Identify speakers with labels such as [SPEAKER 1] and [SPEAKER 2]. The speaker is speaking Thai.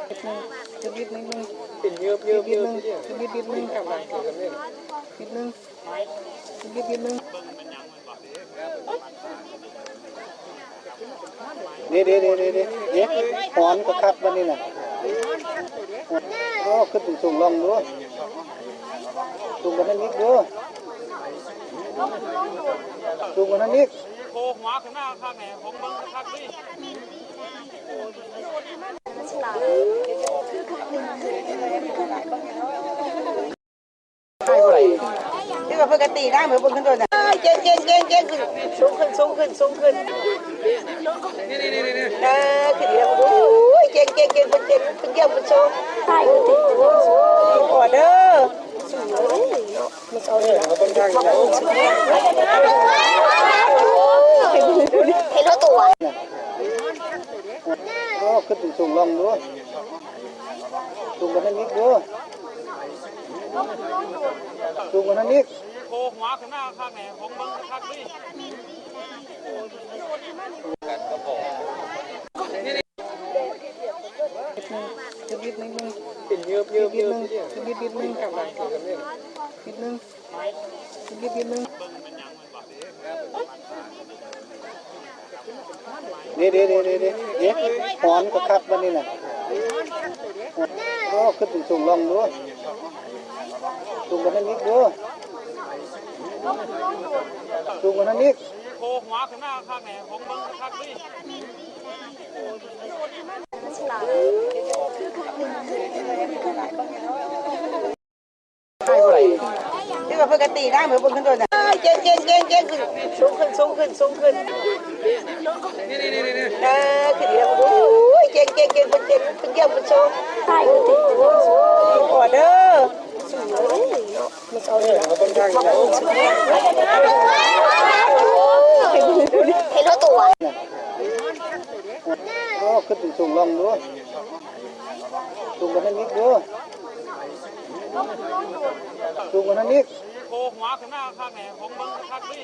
[SPEAKER 1] นิดนึง
[SPEAKER 2] เป็นเยอะ
[SPEAKER 1] นิดนึง
[SPEAKER 2] กำลังเกี่ยวกับเรื่อง
[SPEAKER 1] นิดนึงนิดนึง
[SPEAKER 3] เดี๋ยวหอนก็คักบ้านนี่น่ะก็ขึ้นสูงลองดูสูงกว่านั้นนิดดูสูงกว่านั้นนิด
[SPEAKER 2] โคหัวขึ้นหน้าข้างไหนของเบิ้งข้างนี่
[SPEAKER 1] ที่ว่าปกติได้เหมือนบนขึ้นตัวน่ะเก่งสูงขึ้นขึ้นขึ้นแล้วดูเก่งเป็นเยี่ยมเป็นโชว์ใช่ขอเด้อมันเอาเลยเห็นตัว
[SPEAKER 3] ก็ขึ้นสูงลองดูสูงกว่านั้นนิดดูสูงกว่านั้นนิด
[SPEAKER 2] โคหัวขึ้นหน้าข้างไหนของเบิ้งข้างนี่
[SPEAKER 1] นิดนึง
[SPEAKER 2] เป็นเยอะ
[SPEAKER 1] นิดนึง
[SPEAKER 2] กำลังเกี่ยวกับเรื่อง
[SPEAKER 1] นิดนึง
[SPEAKER 3] เดี๋ยวหอนก็คักบ้านนี่น่ะก็ขึ้นสูงลองดูสูงกว่านั้นนิดดูสูงกว่านั้นนิด
[SPEAKER 2] โคหัวขึ้นหน้าข้างไหนของเบิ้งข้างนี่
[SPEAKER 1] ที่ว่าปกติได้เหมือนบนขึ้นตัวน่ะเก่งสูงขึ้นแล้วดูเก่งเป็นเยี่ยมเป็นโชว์ใช่ขอเด้อมันเอาเลยเห็นตัว
[SPEAKER 3] ก็ขึ้นสูงลองดูสูงกว่านั้นนิดดูสูงกว่านั้นนิด
[SPEAKER 2] โคหัวขึ้นหน้าข้างไหนของเบิ้งข้างนี่